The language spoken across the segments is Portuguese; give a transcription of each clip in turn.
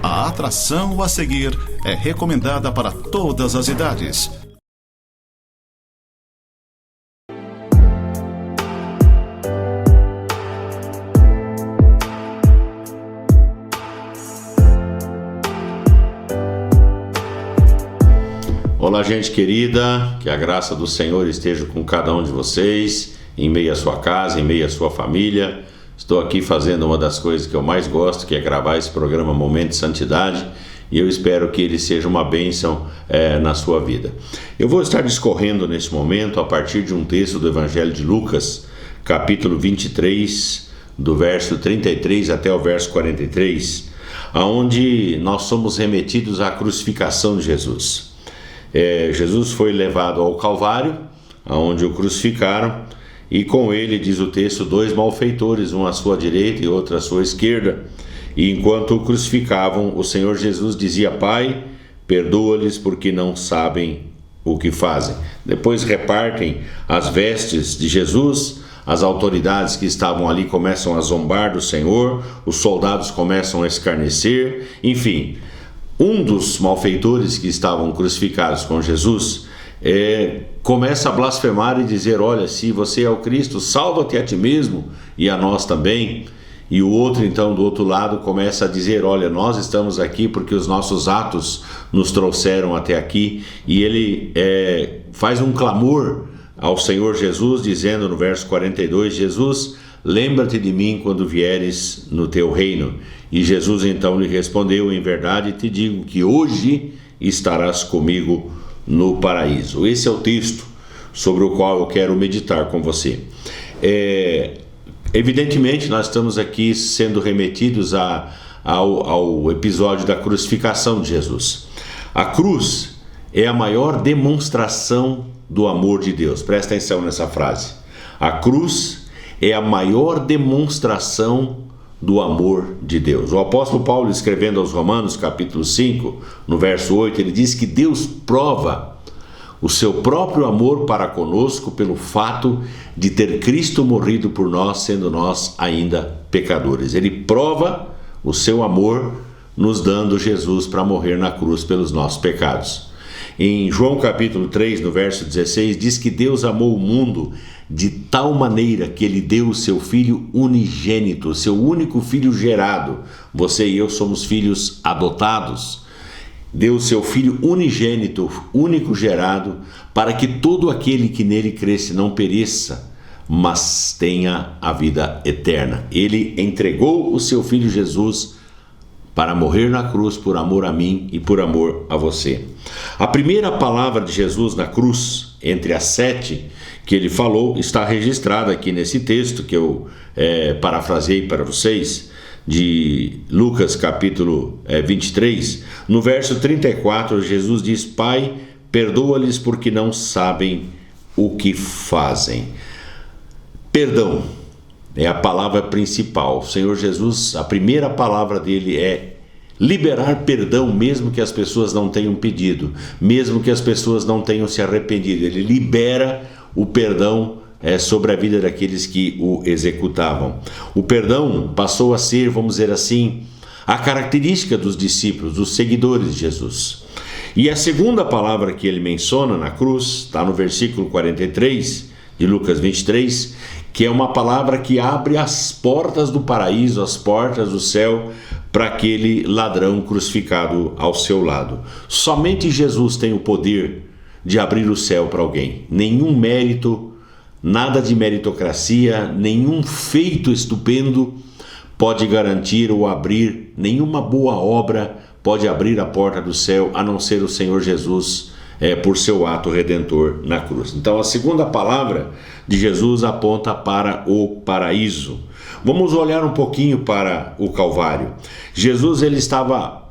A atração a seguir é recomendada para todas as idades. Olá, gente querida, que a graça do Senhor esteja com cada um de vocês, em meio à sua casa, em meio à sua família. Estou aqui fazendo uma das coisas que eu mais gosto, que é gravar esse programa Momento de Santidade, e eu espero que ele seja uma bênção na sua vida. Eu vou estar discorrendo nesse momento a partir de um texto do Evangelho de Lucas, capítulo 23, do verso 33 até o verso 43, onde nós somos remetidos à crucificação de Jesus. Jesus foi levado ao Calvário, onde o crucificaram, e com ele, diz o texto, 2 malfeitores, um à sua direita e outro à sua esquerda. E enquanto o crucificavam, o Senhor Jesus dizia: Pai, perdoa-lhes porque não sabem o que fazem. Depois repartem as vestes de Jesus, as autoridades que estavam ali começam a zombar do Senhor, os soldados começam a escarnecer, enfim. Um dos malfeitores que estavam crucificados com Jesus começa a blasfemar e dizer: olha, se você é o Cristo, salva-te a ti mesmo e a nós também. E o outro, então, do outro lado, começa a dizer: olha, nós estamos aqui porque os nossos atos nos trouxeram até aqui. E ele faz um clamor ao Senhor Jesus, dizendo no verso 42, Jesus, lembra-te de mim quando vieres no teu reino. E Jesus então lhe respondeu: em verdade te digo que hoje estarás comigo no paraíso. Esse é o texto sobre o qual eu quero meditar com você. Evidentemente nós estamos aqui sendo remetidos ao episódio da crucificação de Jesus. A cruz é a maior demonstração do amor de Deus. Presta atenção nessa frase. A cruz é a maior demonstração do amor de Deus. O apóstolo Paulo, escrevendo aos Romanos, capítulo 5, no verso 8, ele diz que Deus prova o seu próprio amor para conosco pelo fato de ter Cristo morrido por nós, sendo nós ainda pecadores. Ele prova o seu amor nos dando Jesus para morrer na cruz pelos nossos pecados. Em João capítulo 3, no verso 16, diz que Deus amou o mundo de tal maneira que ele deu o seu filho unigênito, o seu único filho gerado. Você e eu somos filhos adotados. Deu o seu filho unigênito, único gerado, para que todo aquele que nele cresce não pereça, mas tenha a vida eterna. Ele entregou o seu filho Jesus para morrer na cruz por amor a mim e por amor a você. A primeira palavra de Jesus na cruz, entre as 7 que ele falou, está registrada aqui nesse texto que eu parafraseei para vocês, de Lucas capítulo 23. No verso 34, Jesus diz: Pai, perdoa-lhes porque não sabem o que fazem. Perdão é a palavra principal. O Senhor Jesus, a primeira palavra dele é liberar perdão, mesmo que as pessoas não tenham pedido, mesmo que as pessoas não tenham se arrependido. Ele libera o perdão sobre a vida daqueles que o executavam. O perdão passou a ser, vamos dizer assim, a característica dos discípulos, dos seguidores de Jesus. E a segunda palavra que ele menciona na cruz, está no versículo 43 de Lucas 23, que é uma palavra que abre as portas do paraíso, as portas do céu, para aquele ladrão crucificado ao seu lado. Somente Jesus tem o poder de abrir o céu para alguém. Nenhum mérito, nada de meritocracia, nenhum feito estupendo pode garantir ou abrir, nenhuma boa obra pode abrir a porta do céu, a não ser o Senhor Jesus, por seu ato redentor na cruz. Então a segunda palavra de Jesus aponta para o paraíso. Vamos olhar um pouquinho para o Calvário. Jesus ele estava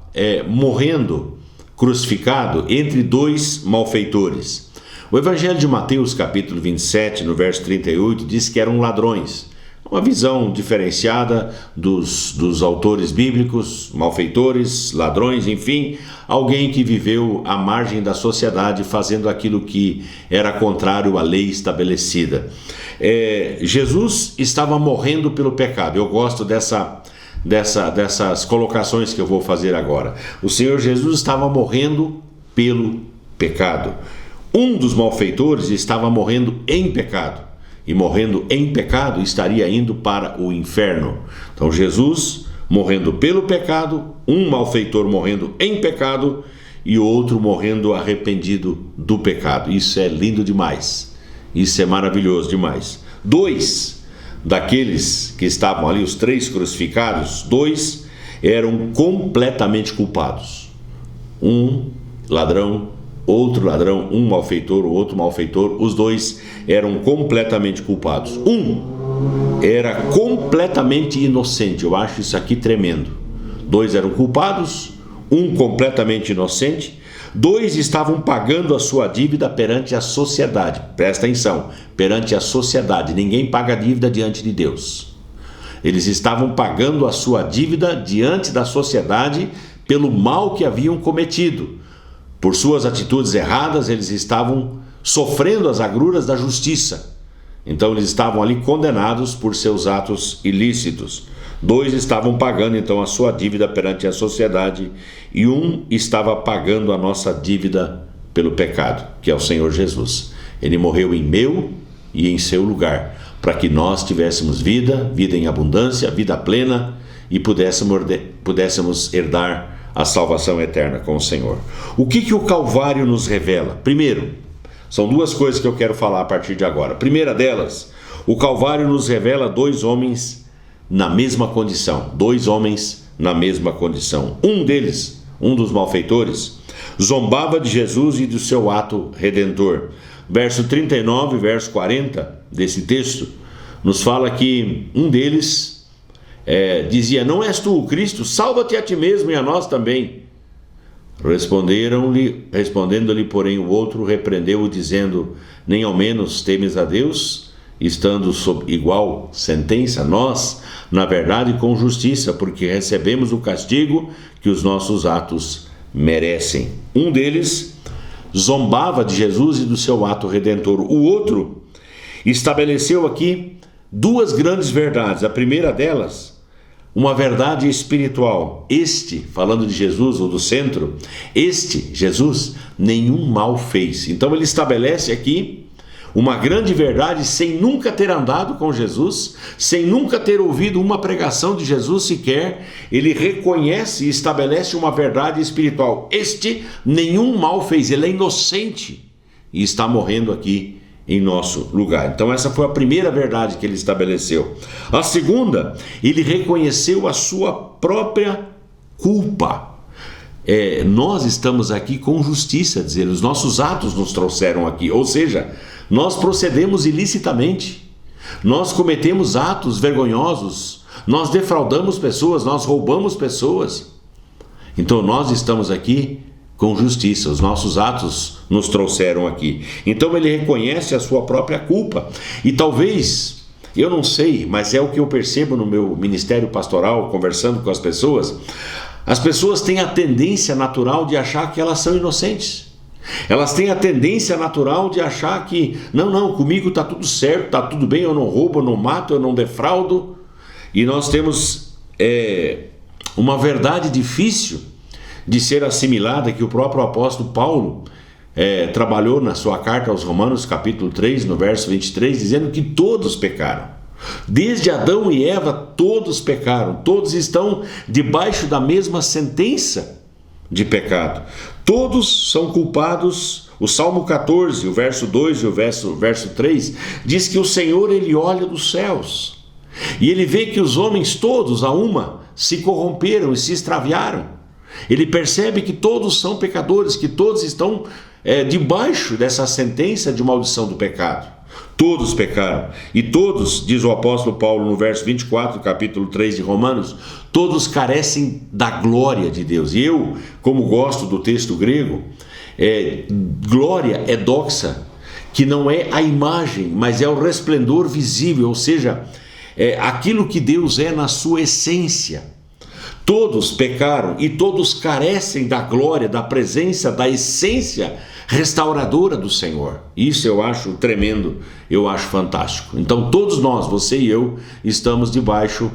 morrendo, crucificado, entre 2 malfeitores. O Evangelho de Mateus, capítulo 27, no verso 38, diz que eram ladrões. Uma visão diferenciada dos autores bíblicos, malfeitores, ladrões, enfim, alguém que viveu à margem da sociedade fazendo aquilo que era contrário à lei estabelecida. Jesus estava morrendo pelo pecado. Eu gosto dessas colocações que eu vou fazer agora. O Senhor Jesus estava morrendo pelo pecado. Um dos malfeitores estava morrendo em pecado. E morrendo em pecado estaria indo para o inferno. Então Jesus morrendo pelo pecado, um malfeitor morrendo em pecado e outro morrendo arrependido do pecado. Isso é lindo demais. Isso é maravilhoso demais. 2 daqueles que estavam ali, os 3 crucificados, 2 eram completamente culpados. Um ladrão, outro ladrão, um malfeitor, o outro malfeitor, os 2 eram completamente culpados. Um era completamente inocente. Eu acho isso aqui tremendo. 2 eram culpados, um completamente inocente. 2 estavam pagando a sua dívida perante a sociedade. Presta atenção, perante a sociedade. Ninguém paga dívida diante de Deus. Eles estavam pagando a sua dívida diante da sociedade pelo mal que haviam cometido. Por suas atitudes erradas, eles estavam sofrendo as agruras da justiça. Então eles estavam ali condenados por seus atos ilícitos. 2 estavam pagando então a sua dívida perante a sociedade e um estava pagando a nossa dívida pelo pecado, que é o Senhor Jesus. Ele morreu em meu e em seu lugar, para que nós tivéssemos vida em abundância, vida plena e pudéssemos herdar a salvação eterna com o Senhor. O que o Calvário nos revela? Primeiro, são 2 coisas que eu quero falar a partir de agora. A primeira delas, o Calvário nos revela 2 homens na mesma condição. 2 homens na mesma condição. Um deles, um dos malfeitores, zombava de Jesus e do seu ato redentor. Verso 39, verso 40 desse texto, nos fala que um deles dizia: não és tu o Cristo? Salva-te a ti mesmo e a nós também. Respondendo-lhe, porém, o outro repreendeu-o, dizendo: nem ao menos temes a Deus, estando sob igual sentença? Nós, na verdade, com justiça, porque recebemos o castigo que os nossos atos merecem. Um deles zombava de Jesus e do seu ato redentor. O outro estabeleceu aqui 2 grandes verdades. A primeira delas, uma verdade espiritual. Falando de Jesus, ou do centro, Jesus, nenhum mal fez. Então ele estabelece aqui uma grande verdade sem nunca ter andado com Jesus, sem nunca ter ouvido uma pregação de Jesus sequer. Ele reconhece e estabelece uma verdade espiritual. Nenhum mal fez, ele é inocente e está morrendo aqui em nosso lugar. Então essa foi a primeira verdade que ele estabeleceu. A segunda, ele reconheceu a sua própria culpa. Nós estamos aqui com justiça, dizer, os nossos atos nos trouxeram aqui, ou seja, nós procedemos ilicitamente, nós cometemos atos vergonhosos, nós defraudamos pessoas, nós roubamos pessoas. Então nós estamos aqui com justiça, os nossos atos nos trouxeram aqui. Então ele reconhece a sua própria culpa. E talvez, eu não sei, mas é o que eu percebo no meu ministério pastoral, conversando com as pessoas têm a tendência natural de achar que elas são inocentes. Elas têm a tendência natural de achar que não, comigo está tudo certo, está tudo bem, eu não roubo, eu não mato, eu não defraudo. E nós temos uma verdade difícil de ser assimilada, que o próprio apóstolo Paulo trabalhou na sua carta aos Romanos, capítulo 3, no verso 23, dizendo que todos pecaram. Desde Adão e Eva, todos pecaram, todos estão debaixo da mesma sentença de pecado. Todos são culpados. O Salmo 14, o verso 2 e o verso 3, diz que o Senhor, ele olha dos céus e ele vê que os homens todos, a uma, se corromperam e se extraviaram. Ele percebe que todos são pecadores, que todos estão debaixo dessa sentença de maldição do pecado. Todos pecaram, e todos, diz o apóstolo Paulo no verso 24, capítulo 3 de Romanos, todos carecem da glória de Deus. E eu, como gosto do texto grego, glória é doxa, que não é a imagem, mas é o resplendor visível, ou seja, aquilo que Deus é na sua essência. Todos pecaram e todos carecem da glória, da presença, da essência restauradora do Senhor. Isso eu acho tremendo, eu acho fantástico. Então todos nós, você e eu, estamos debaixo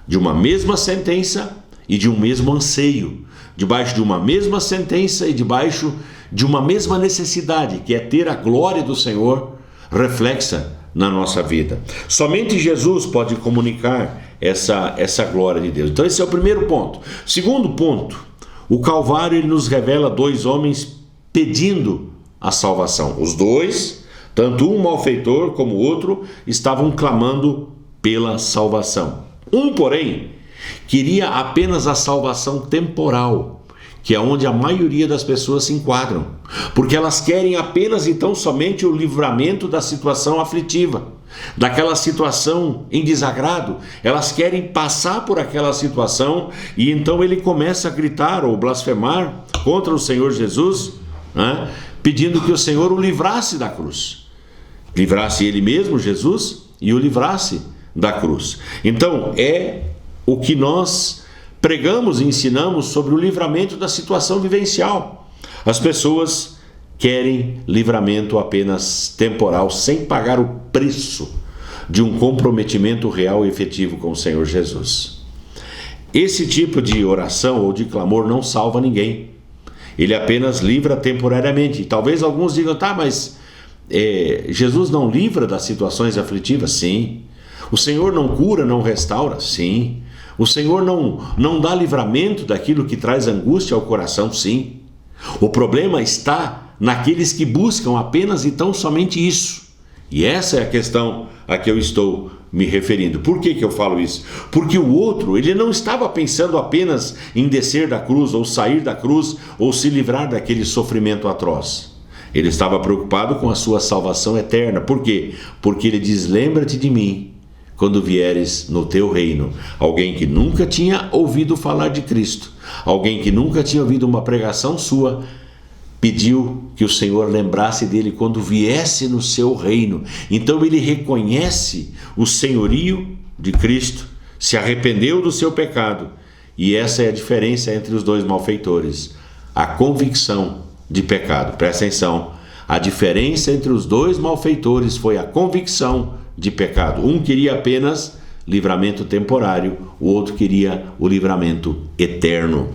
de uma mesma sentença e de um mesmo anseio, debaixo de uma mesma sentença e debaixo de uma mesma necessidade, que é ter a glória do Senhor reflexa na nossa vida. Somente Jesus pode comunicar essa glória de Deus. Então esse é o primeiro ponto. Segundo ponto, o Calvário ele nos revela dois homens pedindo a salvação. Os dois, tanto um malfeitor como o outro, estavam clamando pela salvação. Um, porém, queria apenas a salvação temporal, que é onde a maioria das pessoas se enquadram, porque elas querem apenas e tão somente o livramento da situação aflitiva, daquela situação em desagrado. Elas querem passar por aquela situação e então ele começa a gritar ou blasfemar contra o Senhor Jesus, né? Pedindo que o Senhor o livrasse da cruz, livrasse ele mesmo, Jesus, e o livrasse da cruz. Então é o que nós pregamos e ensinamos sobre o livramento da situação vivencial. As pessoas querem livramento apenas temporal, sem pagar o preço de um comprometimento real e efetivo com o Senhor Jesus. Esse tipo de oração ou de clamor não salva ninguém. Ele apenas livra temporariamente. Talvez alguns digam, tá, mas Jesus não livra das situações aflitivas? Sim. O Senhor não cura, não restaura? Sim. O Senhor não dá livramento daquilo que traz angústia ao coração? Sim. O problema está naqueles que buscam apenas e tão somente isso. E essa é a questão a que eu estou me referindo. Por que eu falo isso? Porque o outro, ele não estava pensando apenas em descer da cruz, ou sair da cruz, ou se livrar daquele sofrimento atroz. Ele estava preocupado com a sua salvação eterna. Por quê? Porque ele diz, lembra-te de mim quando vieres no teu reino. Alguém que nunca tinha ouvido falar de Cristo, alguém que nunca tinha ouvido uma pregação sua, pediu que o Senhor lembrasse dele quando viesse no seu reino. Então ele reconhece o senhorio de Cristo, se arrependeu do seu pecado, e essa é a diferença entre os dois malfeitores, a convicção de pecado. Presta atenção, a diferença entre os dois malfeitores foi a convicção de pecado. Um queria apenas livramento temporário, o outro queria o livramento eterno.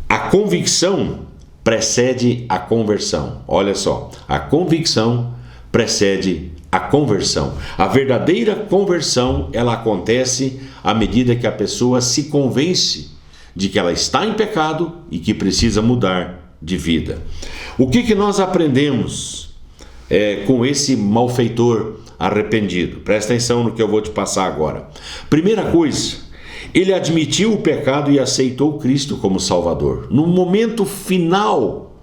A convicção precede a conversão. Olha só, a convicção precede a conversão. A verdadeira conversão, ela acontece à medida que a pessoa se convence de que ela está em pecado e que precisa mudar de vida. O que nós aprendemos com esse malfeitor arrependido? Presta atenção no que eu vou te passar agora. Primeira coisa, ele admitiu o pecado e aceitou Cristo como Salvador. No momento final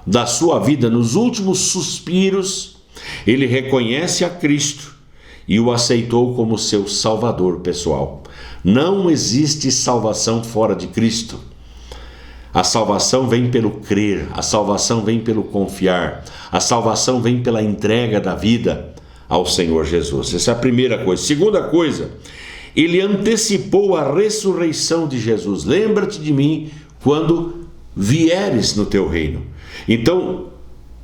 da sua vida, nos últimos suspiros, ele reconhece a Cristo e o aceitou como seu Salvador pessoal. Não existe salvação fora de Cristo. A salvação vem pelo crer, a salvação vem pelo confiar, a salvação vem pela entrega da vida ao Senhor Jesus. Essa é a primeira coisa. Segunda coisa, ele antecipou a ressurreição de Jesus. Lembra-te de mim quando vieres no teu reino. Então,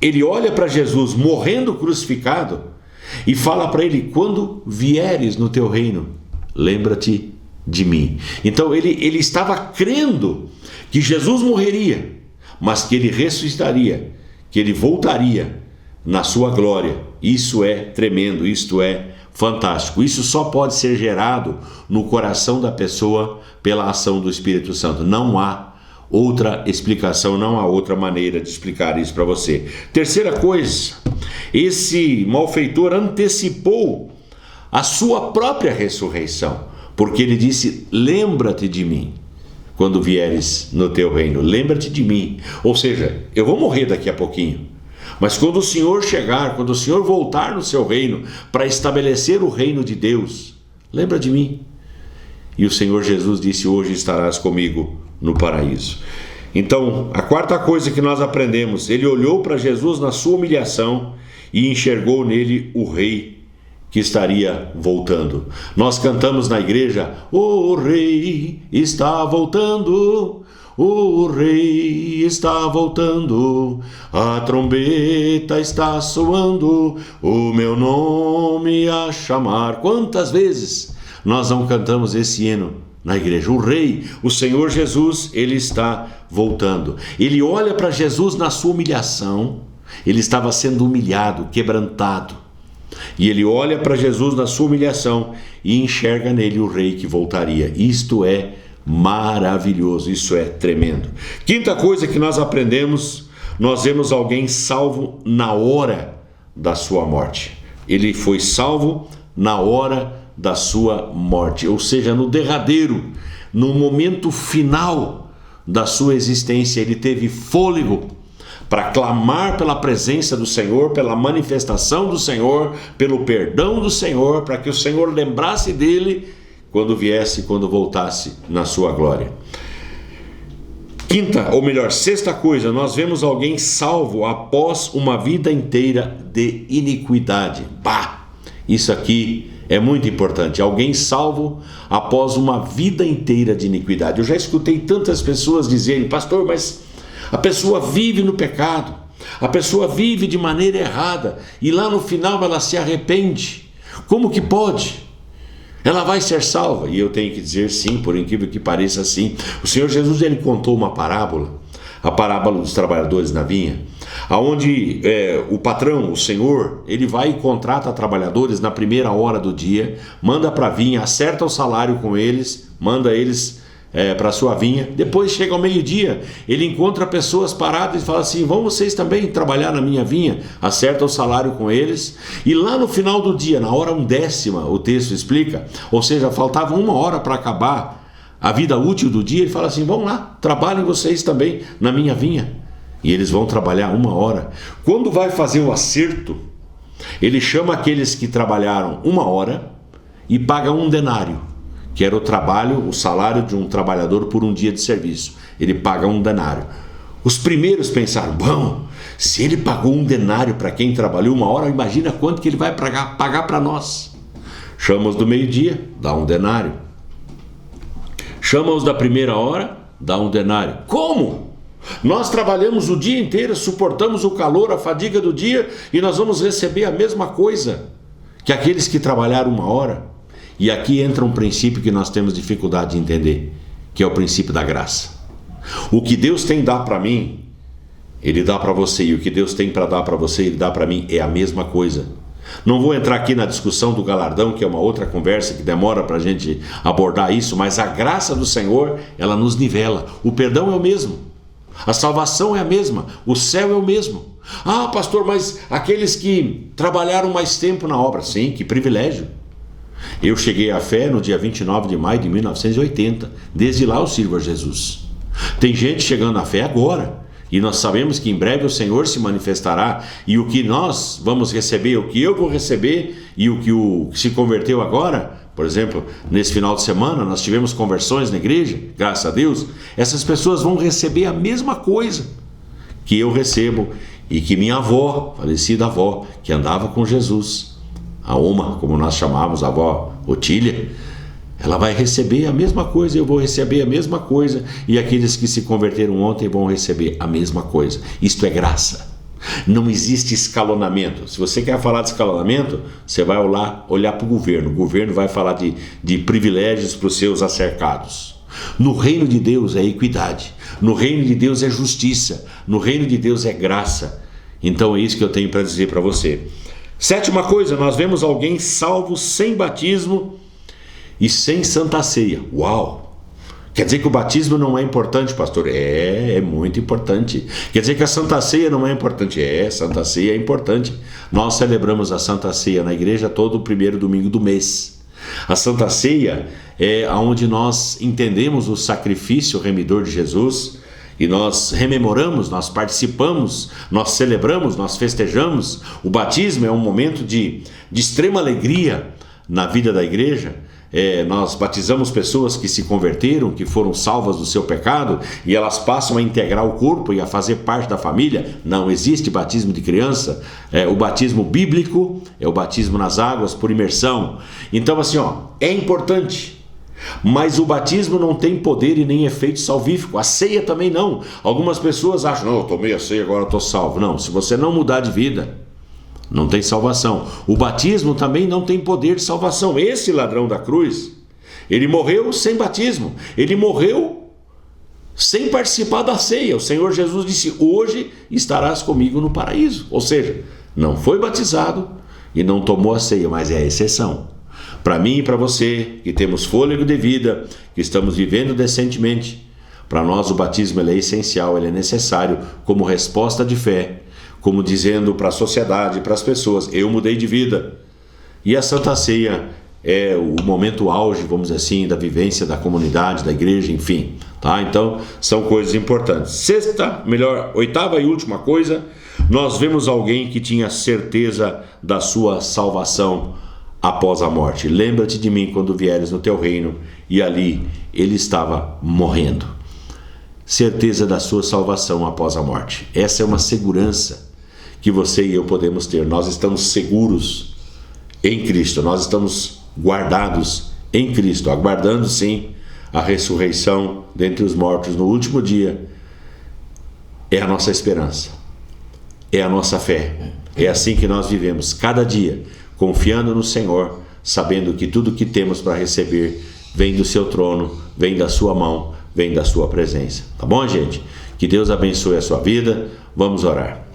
ele olha para Jesus morrendo crucificado e fala para ele, quando vieres no teu reino, lembra-te de mim. Então, ele estava crendo que Jesus morreria, mas que ele ressuscitaria, que ele voltaria na sua glória. Isso é tremendo, isto é fantástico. Isso só pode ser gerado no coração da pessoa pela ação do Espírito Santo. Não há outra explicação, não há outra maneira de explicar isso para você. Terceira coisa, esse malfeitor antecipou a sua própria ressurreição, porque ele disse, lembra-te de mim quando vieres no teu reino, lembra-te de mim. Ou seja, eu vou morrer daqui a pouquinho, mas quando o Senhor chegar, quando o Senhor voltar no seu reino para estabelecer o reino de Deus, lembra de mim. E o Senhor Jesus disse, hoje estarás comigo no paraíso. Então, a quarta coisa que nós aprendemos, ele olhou para Jesus na sua humilhação e enxergou nele o rei que estaria voltando. Nós cantamos na igreja, o rei está voltando, o rei está voltando, a trombeta está soando, o meu nome a chamar. Quantas vezes nós não cantamos esse hino na igreja? O Rei, o Senhor Jesus, ele está voltando. Ele olha para Jesus na sua humilhação, ele estava sendo humilhado, quebrantado. E ele olha para Jesus na sua humilhação e enxerga nele o Rei que voltaria. Isto é maravilhoso, isso é tremendo. Quinta coisa que nós aprendemos, nós vemos alguém salvo na hora da sua morte. Ele foi salvo na hora da sua morte, ou seja, no derradeiro, no momento final da sua existência, ele teve fôlego para clamar pela presença do Senhor, pela manifestação do Senhor, pelo perdão do Senhor, para que o Senhor lembrasse dele quando viesse, quando voltasse na sua glória. Sexta coisa, nós vemos alguém salvo após uma vida inteira de iniquidade. Isso aqui é muito importante. Alguém salvo após uma vida inteira de iniquidade. Eu já escutei tantas pessoas dizerem: pastor, mas a pessoa vive no pecado, a pessoa vive de maneira errada e lá no final ela se arrepende. Como que pode? Ela vai ser salva? E eu tenho que dizer sim, por incrível que pareça, sim. O Senhor Jesus, ele contou uma parábola, a parábola dos trabalhadores na vinha, aonde o patrão, o Senhor, ele vai e contrata trabalhadores na primeira hora do dia, manda para a vinha, acerta o salário com eles, manda eles para a sua vinha. Depois chega ao meio-dia, ele encontra pessoas paradas e fala assim: vão vocês também trabalhar na minha vinha? Acerta o salário com eles. E lá no final do dia, na hora 1/10, o texto explica, ou seja, faltava 1 hora para acabar a vida útil do dia, ele fala assim: vão lá, trabalhem vocês também na minha vinha. E eles vão trabalhar 1 hora. Quando vai fazer o acerto, ele chama aqueles que trabalharam 1 hora e paga 1 denário, que era o salário de um trabalhador por um dia de serviço. Ele paga 1 denário. Os primeiros pensaram: bom, se ele pagou 1 denário para quem trabalhou 1 hora, imagina quanto que ele vai pagar para nós. Chama os do meio-dia, dá 1 denário. Chama os da primeira hora, dá 1 denário. Como? Nós trabalhamos o dia inteiro, suportamos o calor, a fadiga do dia, e nós vamos receber a mesma coisa que aqueles que trabalharam 1 hora. E aqui entra um princípio que nós temos dificuldade de entender, que é o princípio da graça. O que Deus tem a dar para mim, Ele dá para você, e o que Deus tem para dar para você, Ele dá para mim, é a mesma coisa. Não vou entrar aqui na discussão do galardão, que é uma outra conversa que demora para a gente abordar isso, mas a graça do Senhor, ela nos nivela. O perdão é o mesmo, a salvação é a mesma, o céu é o mesmo. Ah, pastor, mas aqueles que trabalharam mais tempo na obra, sim, que privilégio. Eu cheguei à fé no dia 29 de maio de 1980. Desde lá eu sirvo a Jesus. Tem gente chegando à fé agora, e nós sabemos que em breve o Senhor se manifestará, e o que nós vamos receber, o que eu vou receber, e o que se converteu agora, por exemplo, nesse final de semana nós tivemos conversões na igreja, graças a Deus. Essas pessoas vão receber a mesma coisa que eu recebo, e que minha avó, falecida avó, que andava com Jesus, a Oma, como nós chamávamos, a avó Otília, ela vai receber a mesma coisa, eu vou receber a mesma coisa, e aqueles que se converteram ontem vão receber a mesma coisa. Isto é graça. Não existe escalonamento. Se você quer falar de escalonamento, você vai olhar para o governo. O governo vai falar de privilégios para os seus acercados. No reino de Deus é equidade, no reino de Deus é justiça, no reino de Deus é graça. Então é isso que eu tenho para dizer para você. Sétima coisa, nós vemos alguém salvo sem batismo e sem santa ceia. Uau! Quer dizer que o batismo não é importante, pastor? É muito importante. Quer dizer que a santa ceia não é importante? Santa ceia é importante. Nós celebramos a santa ceia na igreja todo o primeiro domingo do mês. A santa ceia é onde nós entendemos o sacrifício remidor de Jesus, e nós rememoramos, nós participamos, nós celebramos, nós festejamos. O batismo é um momento de extrema alegria na vida da igreja. Nós batizamos pessoas que se converteram, que foram salvas do seu pecado, e elas passam a integrar o corpo e a fazer parte da família. Não existe batismo de criança. O batismo bíblico é o batismo nas águas por imersão. Então assim, é importante. Mas o batismo não tem poder e nem efeito salvífico. A ceia também não. Algumas pessoas acham: não, eu tomei a ceia, agora estou salvo. Não, se você não mudar de vida, não tem salvação. O batismo também não tem poder de salvação. Esse ladrão da cruz, Ele morreu sem batismo. Ele morreu sem participar da ceia. O Senhor Jesus disse: hoje estarás comigo no paraíso. Ou seja, não foi batizado e não tomou a ceia, mas é a exceção. Para mim e para você, que temos fôlego de vida, que estamos vivendo decentemente, para nós o batismo ele é essencial, ele é necessário como resposta de fé, como dizendo para a sociedade, para as pessoas: eu mudei de vida. E a Santa Ceia é o momento auge, vamos dizer assim, da vivência da comunidade, da igreja, enfim, tá? Então, são coisas importantes. Oitava e última coisa, nós vemos alguém que tinha certeza da sua salvação após a morte. Lembra-te de mim quando vieres no teu reino. E ali ele estava morrendo. Certeza da sua salvação após a morte. Essa é uma segurança que você e eu podemos ter. Nós estamos seguros em Cristo. Nós estamos guardados em Cristo, aguardando sim a ressurreição dentre os mortos no último dia. É a nossa esperança, é a nossa fé. É assim que nós vivemos cada dia, confiando no Senhor, sabendo que tudo que temos para receber vem do seu trono, vem da sua mão, vem da sua presença. Tá bom, gente? Que Deus abençoe a sua vida. Vamos orar.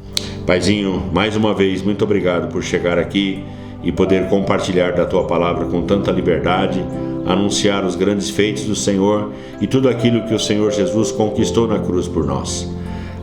Paizinho, mais uma vez, muito obrigado por chegar aqui e poder compartilhar da tua palavra com tanta liberdade, anunciar os grandes feitos do Senhor e tudo aquilo que o Senhor Jesus conquistou na cruz por nós.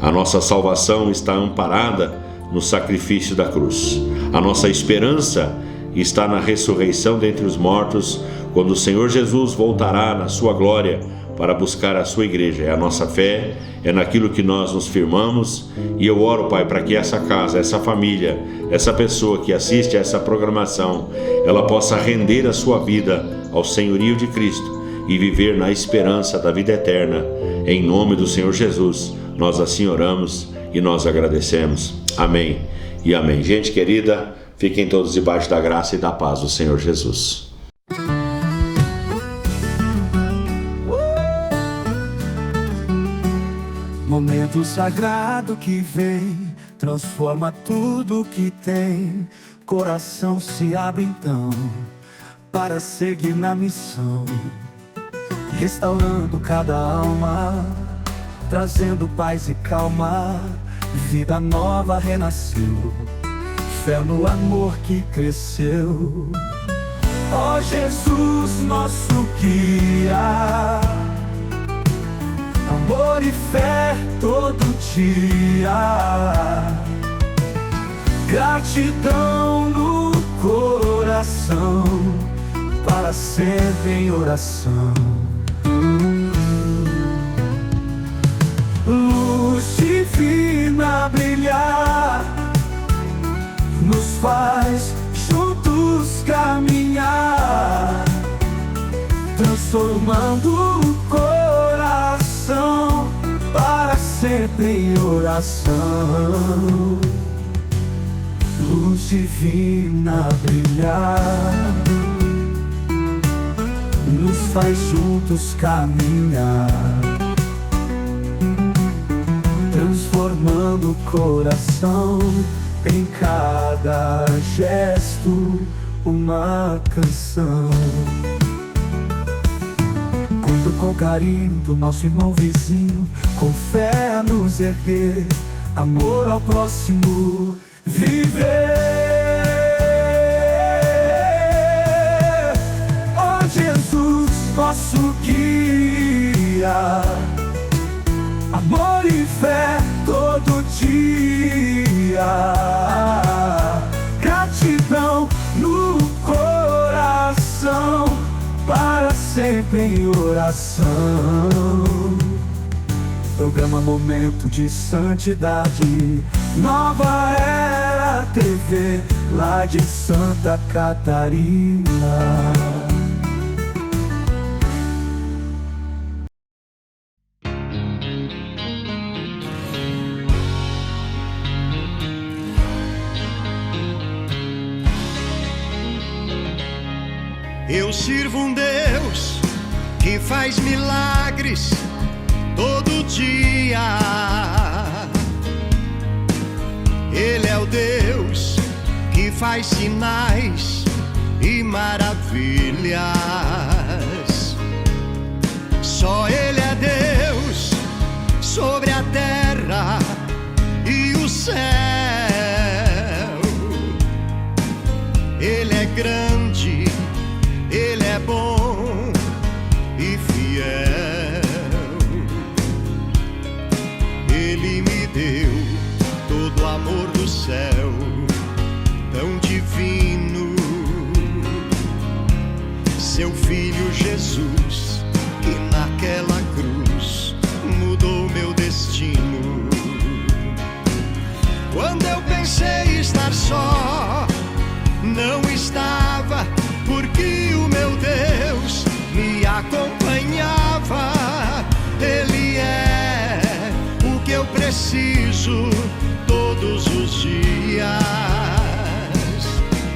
A nossa salvação está amparada no sacrifício da cruz. A nossa esperança está na ressurreição dentre os mortos, quando o Senhor Jesus voltará na sua glória para buscar a sua igreja. É a nossa fé, é naquilo que nós nos firmamos, e eu oro, Pai, para que essa casa, essa família, essa pessoa que assiste a essa programação, ela possa render a sua vida ao senhorio de Cristo e viver na esperança da vida eterna. Em nome do Senhor Jesus, nós assim oramos e nós agradecemos. Amém e amém. Gente querida, fiquem todos debaixo da graça e da paz do Senhor Jesus. Momento sagrado que vem, transforma tudo que tem. Coração se abre então, para seguir na missão. Restaurando cada alma, trazendo paz e calma. Vida nova renasceu, fé no amor que cresceu. Ó Jesus, nosso guia, amor e fé todo dia. Gratidão no coração, para sempre em oração. Luz divina brilhar, nos faz juntos caminhar, transformando o coração para sempre em oração. Luz divina brilhar, nos faz juntos caminhar, transformando o coração em cada gesto uma canção. Cuido com carinho do nosso irmão vizinho, com fé a nos erguer, amor ao próximo viver. Ó Jesus, nosso guia, amor e fé todo dia. Gratidão no coração, para sempre em oração. Programa Momento de Santidade, Nova Era TV, lá de Santa Catarina. Eu sirvo um Deus que faz milagres todo dia. Ele é o Deus que faz sinais e maravilhas. Só Ele é Deus sobre a terra e o céu. Ele é grande, Ele é bom e fiel. Ele me deu todo o amor do céu, tão divino. Seu Filho Jesus, que naquela cruz mudou meu destino. Quando eu pensei estar só, não estava, porque o meu Deus me acompanhava. Ele é o que eu preciso todos os dias.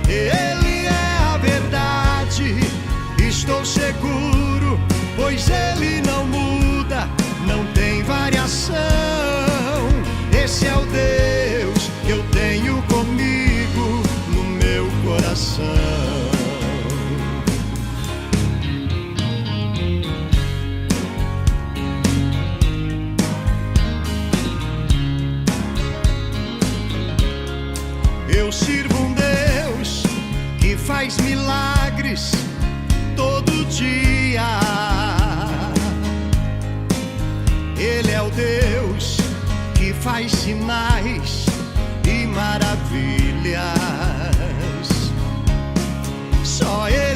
Ele é a verdade, estou seguro, pois Ele não muda, não tem variação. Esse é o Deus que eu tenho comigo no meu coração. Eu sirvo um Deus que faz milagres todo dia. Ele é o Deus que faz sinais e maravilhas. Só Ele